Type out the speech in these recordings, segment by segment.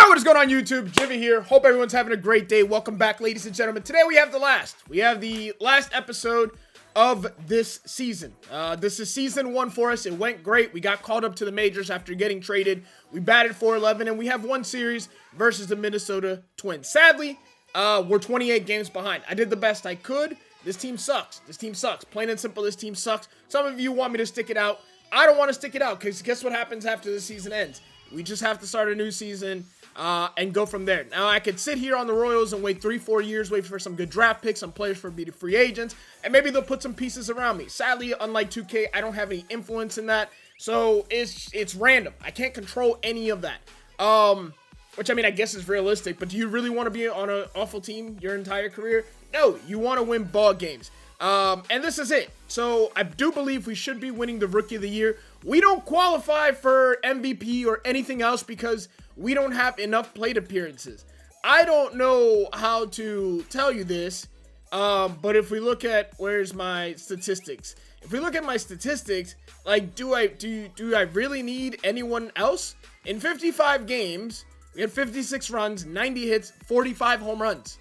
Yo, what is going on YouTube? Gyvi here. Hope everyone's having a great day. Welcome back, ladies and gentlemen. Today we have the last episode of this season. This is season 1 for us. It went great. We got called up to the majors after getting traded. We batted .411, and we have one series versus the Minnesota Twins. Sadly, we're 28 games behind. I did the best I could. This team sucks. This team sucks. Plain and simple, this team sucks. Some of you want me to stick it out. I don't want to stick it out because guess what happens after the season ends? We just have to start a new season and go from there. Now, I could sit here on the Royals and wait 3-4 years, wait for some good draft picks, some players for me to free agents, and maybe they'll put some pieces around me. Sadly, unlike 2K, I don't have any influence in that, so it's random. I can't control any of that. Which, I mean, I guess is realistic, but do you really want to be on an awful team your entire career? No, you want to win ball games. And this is it. So I do believe we should be winning the Rookie of the Year. We don't qualify for MVP or anything else because we don't have enough plate appearances. I don't know how to tell you this, but if we look at, where's my statistics? If we look at my statistics, like, do I really need anyone else? In 55 games, we had 56 runs, 90 hits, 45 home runs.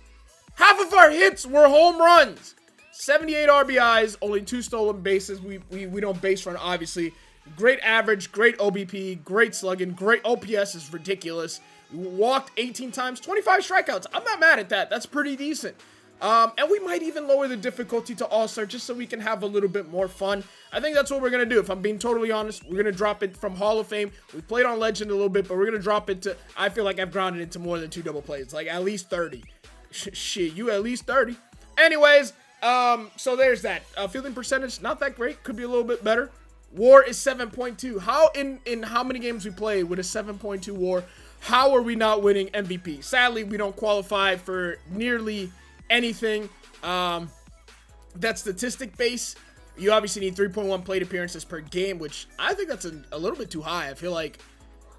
Half of our hits were home runs. 78 RBIs, only 2 stolen bases. We don't base run, obviously. Great average, great OBP, great slugging, great OPS is ridiculous. We walked 18 times, 25 strikeouts. I'm not mad at that. That's pretty decent. And we might even lower the difficulty to All-Star just so we can have a little bit more fun. I think that's what we're going to do. If I'm being totally honest, we're going to drop it from Hall of Fame. We played on Legend a little bit, but we're going to drop it to, I feel like I've grounded it to more than 2 double plays. Like at least 30. Shit, you at least 30. Anyways, so there's that. Fielding percentage, not that great. Could be a little bit better. WAR is 7.2. How in how many games we played with a 7.2 WAR, how are we not winning MVP? Sadly, we don't qualify for nearly anything. That's statistic base. You obviously need 3.1 plate appearances per game, which I think that's a little bit too high. I feel like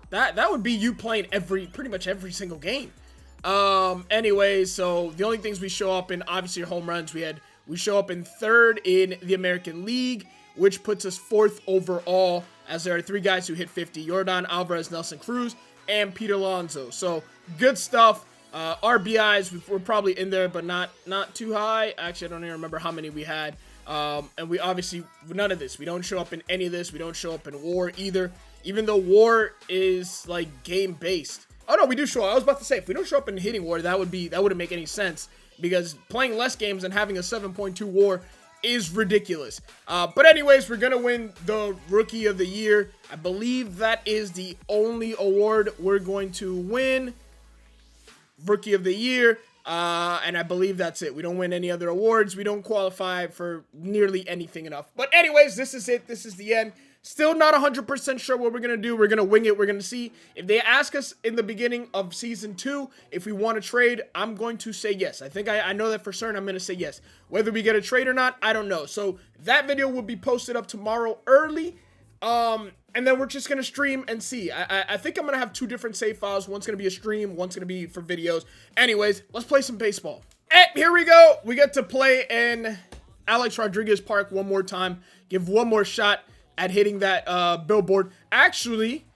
that would be you playing pretty much every single game. Anyways, so the only things we show up in, obviously, are home runs. We show up in 3rd in the American League, which puts us 4th overall, as there are 3 guys who hit 50: Yordan Alvarez, Nelson Cruz, and Pete Alonso. So good stuff. RBIs, we're probably in there, but not too high. Actually, I don't even remember how many we had. And we obviously, none of this. We don't show up in any of this. We don't show up in WAR either, even though WAR is like game based. Oh no, we do show up. I was about to say, if we don't show up in hitting WAR, that wouldn't make any sense, because playing less games and having a 7.2 WAR is ridiculous. But anyways, we're gonna win the Rookie of the Year. I believe that is the only award we're going to win. Rookie of the Year. And I believe that's it. We don't win any other awards. We don't qualify for nearly anything enough. But anyways, this is it. This is the end. Still not 100% sure what we're going to do. We're going to wing it. We're going to see. If they ask us in the beginning of Season 2 if we want to trade, I'm going to say yes. I think I know that for certain. I'm going to say yes. Whether we get a trade or not, I don't know. So that video will be posted up tomorrow early. And then we're just going to stream and see. I think I'm going to have 2 different save files. One's going to be a stream. One's going to be for videos. Anyways, let's play some baseball. And here we go. We get to play in Alex Rodriguez Park one more time. Give one more shot at hitting that billboard. Actually,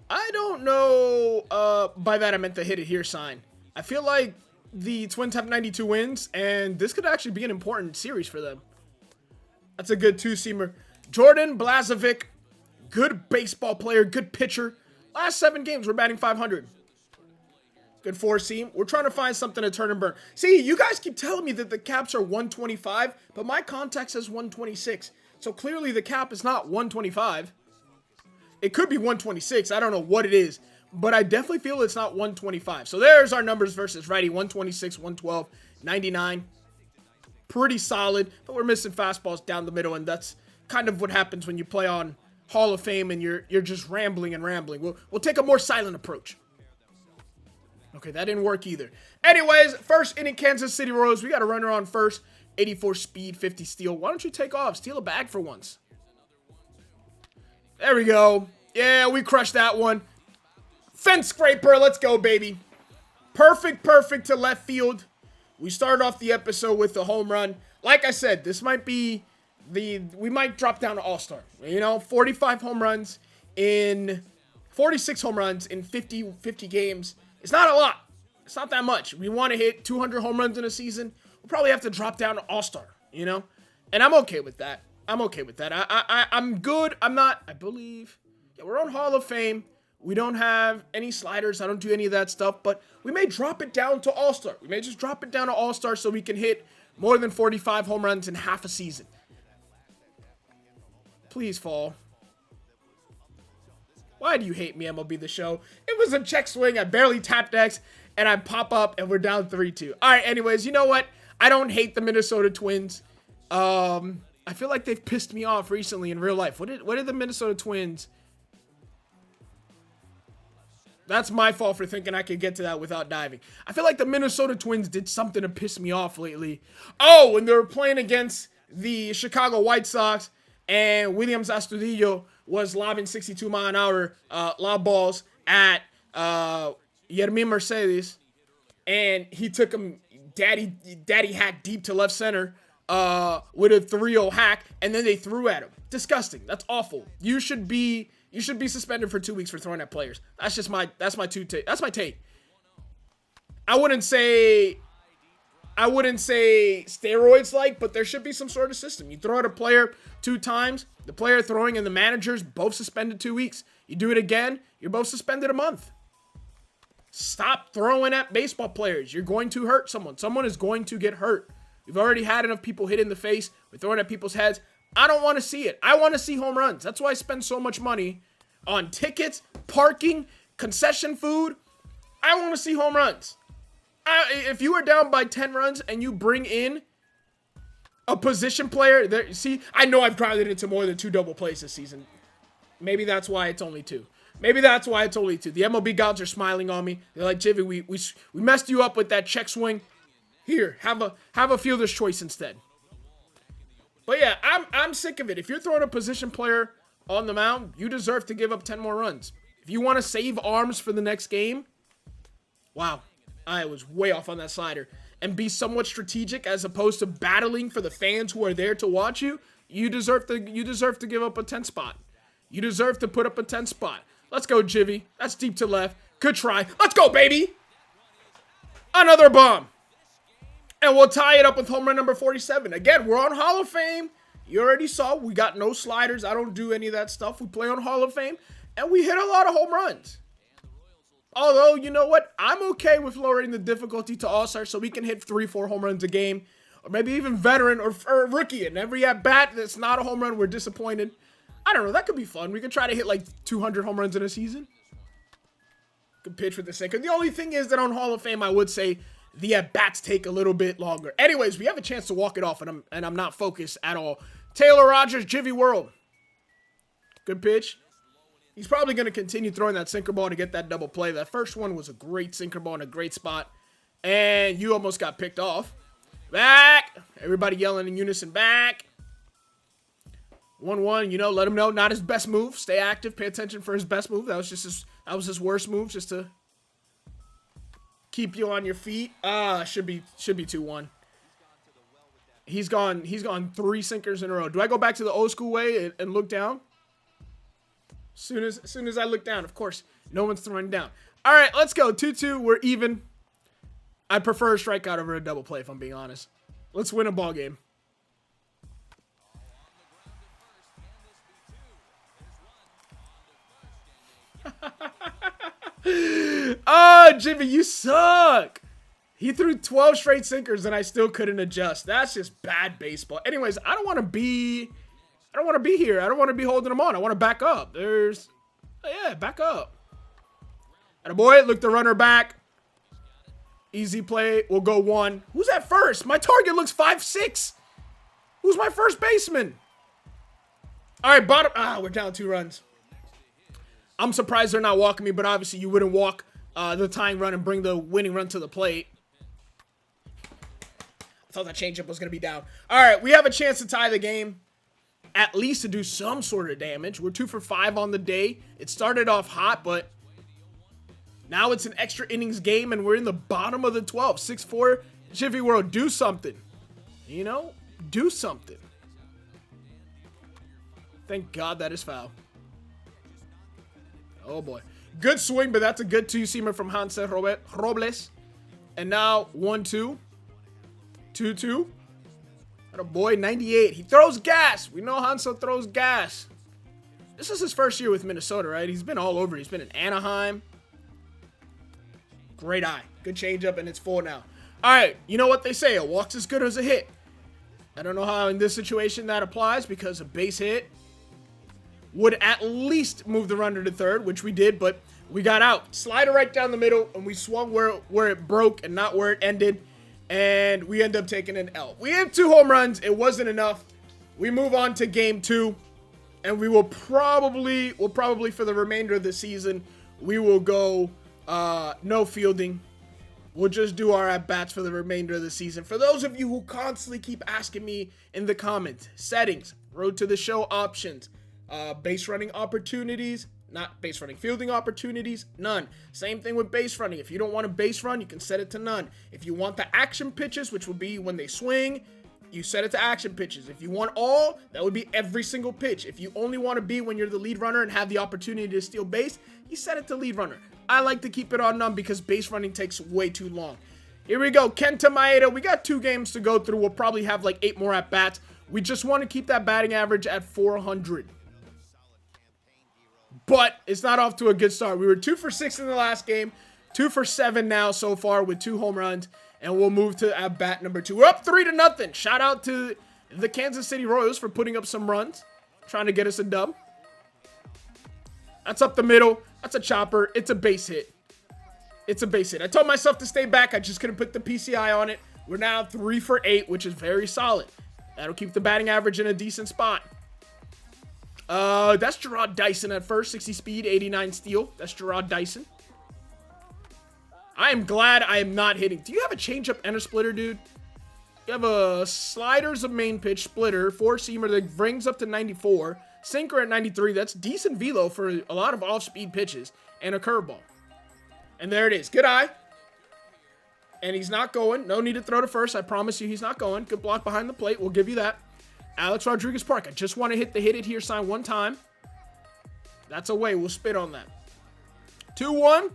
I don't know. By that, I meant the hit it here sign. I feel like the Twins have 92 wins, and this could actually be an important series for them. That's a good 2-seamer. Jordan Blazovic. Good baseball player, good pitcher. Last 7 games, we're batting .500. Good 4-seam. We're trying to find something to turn and burn. See, you guys keep telling me that the caps are 125, but my contact says 126. So clearly the cap is not 125. It could be 126. I don't know what it is, but I definitely feel it's not 125. So there's our numbers versus righty. 126, 112, 99. Pretty solid, but we're missing fastballs down the middle, and that's kind of what happens when you play on Hall of Fame and you're just rambling and rambling. We'll take a more silent approach. Okay, that didn't work either. Anyways, first inning, Kansas City Royals. We got a runner on first. 84 speed, 50 steal. Why don't you take off? Steal a bag for once. There we go. Yeah, we crushed that one. Fence scraper. Let's go, baby. Perfect to left field. We started off the episode with the home run. Like I said, this might be we might drop down to All-Star. You know, 45 home runs in 46 home runs in 50 games. It's not a lot. It's not that much. We want to hit 200 home runs in a season. We'll probably have to drop down to All-Star, you know? And I'm okay with that. I'm okay with that. I'm good. I'm not, I believe. Yeah, we're on Hall of Fame. We don't have any sliders. I don't do any of that stuff. But we may drop it down to All-Star. We may just drop it down to All-Star so we can hit more than 45 home runs in half a season. Please fall. Why do you hate me, MLB The Show? It was a check swing. I barely tapped X, and I pop up, and we're down 3-2. All right, anyways, you know what? I don't hate the Minnesota Twins. I feel like they've pissed me off recently in real life. What did the Minnesota Twins... That's my fault for thinking I could get to that without diving. I feel like the Minnesota Twins did something to piss me off lately. Oh, when they were playing against the Chicago White Sox, and Williams Astudillo was lobbing 62-mile-an-hour lob balls at Yermin Mercedes, and he took him daddy hack deep to left center with a 3-0 hack, and then they threw at him. Disgusting. That's awful. You should be suspended for 2 weeks for throwing at players. That's my take. I wouldn't say steroids like, but there should be some sort of system. You throw at a player 2 times, the player throwing and the managers both suspended 2 weeks. You do it again, you're both suspended a month. Stop throwing at baseball players. You're going to hurt someone. Someone is going to get hurt. We've already had enough people hit in the face. We're throwing at people's heads. I don't want to see it. I want to see home runs. That's why I spend so much money on tickets, parking, concession food. I want to see home runs. If you are down by 10 runs and you bring in a position player, there, see, I know I've grinded into more than 2 double plays this season. Maybe that's why it's only 2. Maybe that's why it's only 2. The MLB gods are smiling on me. They're like, Gyvi, we messed you up with that check swing. Here, have a fielder's choice instead. But yeah, I'm sick of it. If you're throwing a position player on the mound, you deserve to give up 10 more runs. If you want to save arms for the next game, wow, I was way off on that slider. And be somewhat strategic as opposed to battling for the fans who are there to watch you, you deserve to give up a 10 spot. You deserve to put up a 10 spot. Let's go, Gyvi. That's deep to left. Good try. Let's go, baby. Another bomb. And we'll tie it up with home run number 47. Again, we're on Hall of Fame. You already saw we got no sliders. I don't do any of that stuff. We play on Hall of Fame, and we hit a lot of home runs. Although, you know what? I'm okay with lowering the difficulty to All-Star so we can hit 3-4 home runs a game. Or maybe even veteran or rookie. And every at-bat that's not a home run, we're disappointed. I don't know. That could be fun. We could try to hit like 200 home runs in a season. Could pitch for the sake of. The only thing is that on Hall of Fame, I would say the at-bats take a little bit longer. Anyways, we have a chance to walk it off, and I'm not focused at all. Taylor Rogers, Gyvi World. Good pitch. He's probably going to continue throwing that sinker ball to get that double play. That first one was a great sinker ball in a great spot, and you almost got picked off. Back. Everybody yelling in unison, back. 1-1, you know, let him know, not his best move. Stay active, pay attention for his best move. That was his worst move, just to keep you on your feet. Should be 2-1. He's gone 3 sinkers in a row. Do I go back to the old school way and look down? As soon as I look down, of course, no one's throwing down. All right, let's go. 2-2, we're even. I prefer a strikeout over a double play, if I'm being honest. Let's win a ball game. Oh, Gyvi, you suck. He threw 12 straight sinkers and I still couldn't adjust. That's just bad baseball. Anyways, I don't want to be here. I don't want to be holding him on. I want to back up. Back up. Attaboy, look the runner back. Easy play. We'll go 1. Who's at first? My target looks 5'6". Who's my first baseman? All right, bottom. We're down 2 runs. I'm surprised they're not walking me, but obviously you wouldn't walk the tying run and bring the winning run to the plate. I thought that changeup was going to be down. All right, we have a chance to tie the game, at least to do some sort of damage. We're 2 for 5 on the day. It started off hot, but now it's an extra innings game, and we're in the bottom of the 12. 6-4, Gyvi World, do something. You know, do something. Thank God that is foul. Oh, boy. Good swing, but that's a good two-seamer from Hansel Robles. And now 1-2. 2-2. And a boy, 98. He throws gas. We know Hansel throws gas. This is his first year with Minnesota, right? He's been all over. He's been in Anaheim. Great eye. Good changeup, and it's full now. All right, you know what they say. A walk's as good as a hit. I don't know how in this situation that applies because a base hit would at least move the runner to third, which we did, but we got out. Slider right down the middle, and we swung where it broke and not where it ended, and we end up taking an L. We had 2 home runs. It wasn't enough. We move on to game 2, and we will probably for the remainder of the season, we will go no fielding. We'll just do our at-bats for the remainder of the season. For those of you who constantly keep asking me in the comments, settings, road to the show options, base running opportunities, not base running, fielding opportunities, none. Same thing with base running. If you don't want a base run, you can set it to none. If you want the action pitches, which will be when they swing, you set it to action pitches. If you want all, that would be every single pitch. If you only want to be when you're the lead runner and have the opportunity to steal base, you set it to lead runner. I like to keep it on none because base running takes way too long. Here we go. Kenta Maeda. We got 2 games to go through. We'll probably have like 8 more at-bats. We just want to keep that batting average at 400. But it's not off to a good start. We were 2 for 6 in the last game. 2 for 7 now so far with 2 home runs. And we'll move to at-bat number 2. We're up 3-0. Shout out to the Kansas City Royals for putting up some runs. Trying to get us a dub. That's up the middle. That's a chopper. It's a base hit. It's a base hit. I told myself to stay back. I just couldn't put the PCI on it. We're now 3 for 8, which is very solid. That'll keep the batting average in a decent spot. That's Gerard Dyson at first. 60 speed, 89 steal. That's Gerard Dyson. I am glad I am not hitting. Do you have a changeup and a splitter, dude? You have a slider's a main pitch, splitter, 4-seamer that brings up to 94. Sinker at 93. That's decent velo for a lot of off-speed pitches. And a curveball. And there it is. Good eye. And he's not going. No need to throw to first. I promise you he's not going. Good block behind the plate. We'll give you that. Alex Rodriguez Park. I just want to hit the hit it here sign one time. That's away. We'll spit on that. 2-1.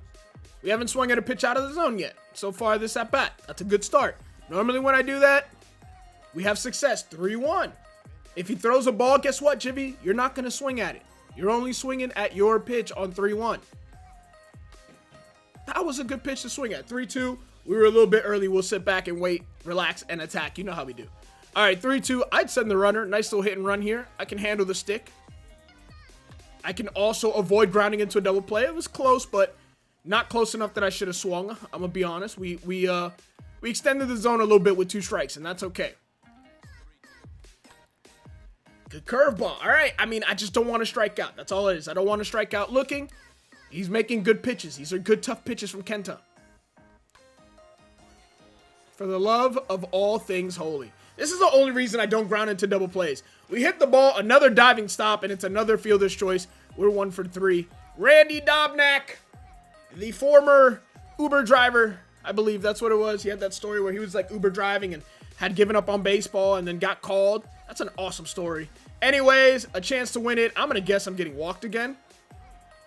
We haven't swung at a pitch out of the zone yet. So far this at bat. That's a good start. Normally when I do that, we have success. 3-1. If he throws a ball, guess what, Gyvi? You're not going to swing at it. You're only swinging at your pitch on 3-1. That was a good pitch to swing at. 3-2. We were a little bit early. We'll sit back and wait, relax, and attack. You know how we do. All right, 3-2. I'd send the runner. Nice little hit and run here. I can handle the stick. I can also avoid grounding into a double play. It was close, but not close enough that I should have swung. I'm going to be honest. We extended the zone a little bit with 2 strikes, and that's okay. Good curveball. All right. I mean, I just don't want to strike out. That's all it is. I don't want to strike out looking. He's making good pitches. These are good, tough pitches from Kenta. For the love of all things holy. This is the only reason I don't ground into double plays. We hit the ball, another diving stop, and it's another fielder's choice. We're 1 for 3. Randy Dobnak, the former Uber driver, I believe that's what it was. He had that story where he was like Uber driving and had given up on baseball and then got called. That's an awesome story. Anyways, a chance to win it. I'm going to guess I'm getting walked again.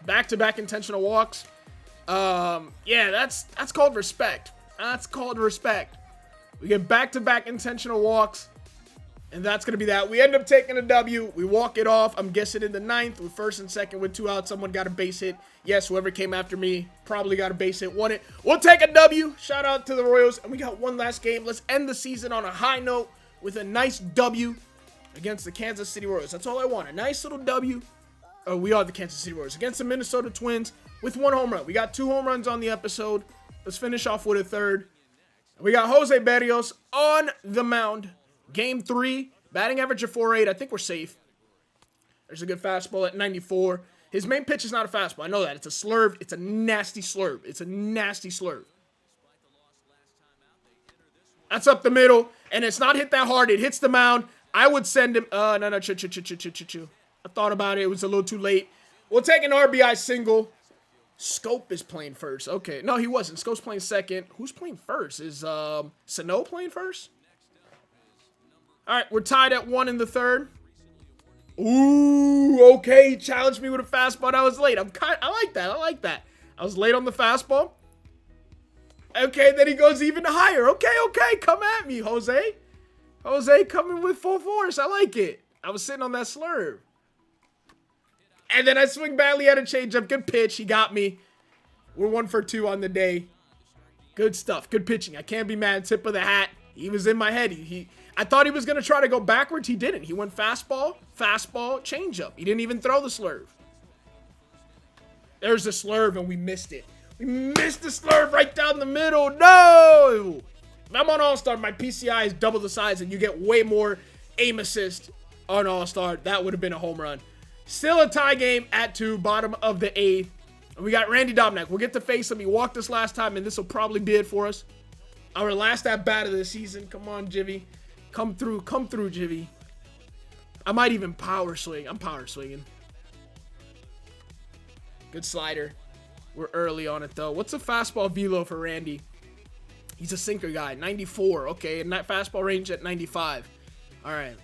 Back-to-back intentional walks. Yeah, that's called respect. That's called respect. We get back-to-back intentional walks, and that's going to be that. We end up taking a W. We walk it off. I'm guessing in the 9th with 1st and 2nd with 2 outs. Someone got a base hit. Yes, whoever came after me probably got a base hit, won it. We'll take a W. Shout out to the Royals. And we got one last game. Let's end the season on a high note with a nice W against the Kansas City Royals. That's all I want. A nice little W. Oh, we are the Kansas City Royals against the Minnesota Twins with 1 home run. We got 2 home runs on the episode. Let's finish off with a 3rd. We got Jose Berrios on the mound. Game 3. Batting average of 4.8. I think we're safe. There's a good fastball at 94. His main pitch is not a fastball. I know that. It's a slurve. It's a nasty slurve. It's a nasty slurve. That's up the middle. And it's not hit that hard. It hits the mound. I would send him. No. I thought about it. It was a little too late. We'll take an RBI single. Scope is playing first. Okay. No, he wasn't. Scope's playing second. Who's playing first? Is Sano playing first? All right. We're tied at 1 in the 3rd. Ooh, okay. He challenged me with a fastball. I was late. I like that. I like that. I was late on the fastball. Okay, then he goes even higher. Okay, okay. Come at me, Jose. Jose coming with full force. I like it. I was sitting on that slurve. And then I swing badly at a changeup. Good pitch. He got me. We're 1 for 2 on the day. Good stuff. Good pitching. I can't be mad. Tip of the hat. He was in my head. I thought he was going to try to go backwards. He didn't. He went fastball, changeup. He didn't even throw the slurve. There's the slurve, and we missed it. We missed the slurve right down the middle. No! If I'm on All-Star, my PCI is double the size, and you get way more aim assist on All-Star. That would have been a home run. Still a tie game at 2, bottom of the 8th. And we got Randy Dobnak. We'll get to face him. He walked us last time, and this will probably be it for us. Our last at-bat of the season. Come on, Gyvi. Come through, Gyvi. I might even power swing. I'm power swinging. Good slider. We're early on it, though. What's a fastball velo for Randy? He's a sinker guy. 94. Okay, and that fastball range at 95. All right.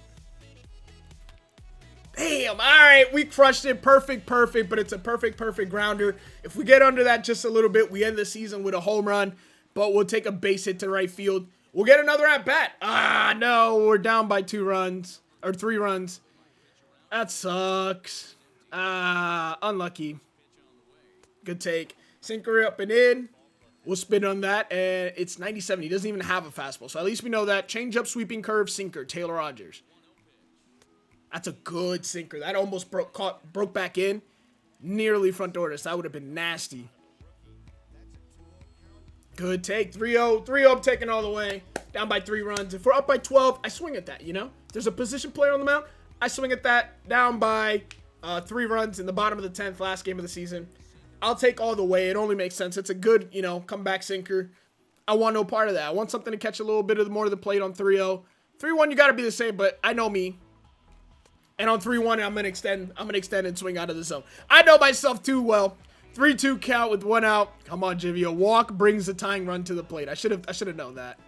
Damn. All right, we crushed it. Perfect, but it's a perfect grounder. If we get under that just a little bit, we end the season with a home run, but we'll take a base hit to right field. We'll get another at-bat. Ah, no, we're down by 2 runs, or 3 runs. That sucks. Ah, unlucky. Good take. Sinker up and in. We'll spin on that, and it's 97. He doesn't even have a fastball, so at least we know that. Change-up, sweeping curve, sinker, Taylor Rogers. That's a good sinker. That almost broke back in. Nearly front door. That would have been nasty. Good take. 3-0. 3-0, I'm taking all the way. Down by 3 runs. If we're up by 12, I swing at that, you know? If there's a position player on the mound, I swing at that. Down by 3 runs in the bottom of the 10th, last game of the season. I'll take all the way. It only makes sense. It's a good, you know, comeback sinker. I want no part of that. I want something to catch a little bit more of the plate on 3-0. 3-1, you got to be the same, but I know me. And on 3-1, I'm gonna extend and swing out of the zone. I know myself too well. 3-2 count with 1 out. Come on, Gyvi. A walk brings the tying run to the plate. I should have known that.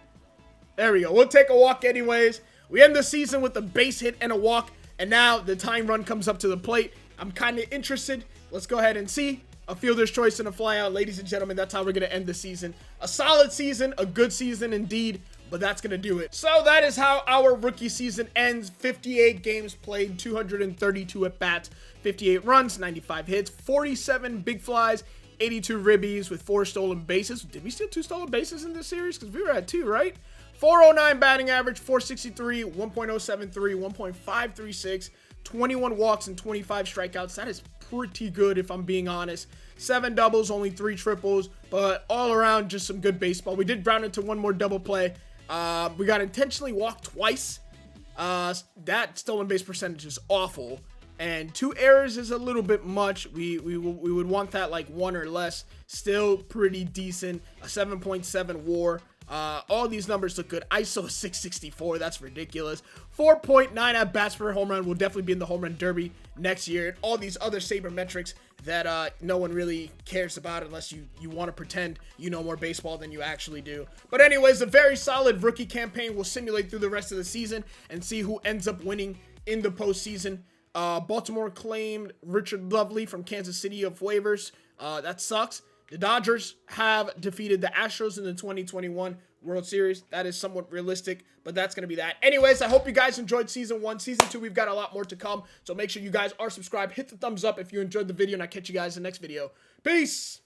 There we go. We'll take a walk anyways. We end the season with a base hit and a walk, and now the tying run comes up to the plate. I'm kind of interested. Let's go ahead and see. A fielder's choice and a flyout. Ladies and gentlemen, that's how we're going to end the season. A solid season, a good season indeed, but that's going to do it. So that is how our rookie season ends. 58 games played, 232 at-bats, 58 runs, 95 hits, 47 big flies, 82 ribbies with 4 stolen bases. Did we steal 2 stolen bases in this series? Because we were at 2, right? 409 batting average, 463, 1.073, 1.536, 21 walks and 25 strikeouts. That is pretty good if I'm being honest. 7 doubles, only 3 triples, but all around just some good baseball. We did ground into 1 more double play. We got intentionally walked twice. That stolen base percentage is awful, and 2 errors is a little bit much. We would want that like 1 or less. Still pretty decent. A 7.7 WAR. All these numbers look good. ISO 664, that's ridiculous. 4.9 at bats per home run. Will definitely be in the home run derby next year. And all these other Saber metrics that no one really cares about unless you want to pretend you know more baseball than you actually do. But anyways, a very solid rookie campaign. We'll simulate through the rest of the season and see who ends up winning in the postseason. Baltimore claimed Richard Lovely from Kansas City of waivers. That sucks. The Dodgers have defeated the Astros in the 2021 World Series. That is somewhat realistic, but that's going to be that. Anyways, I hope you guys enjoyed Season 1. Season 2, we've got a lot more to come, so make sure you guys are subscribed. Hit the thumbs up if you enjoyed the video, and I'll catch you guys in the next video. Peace!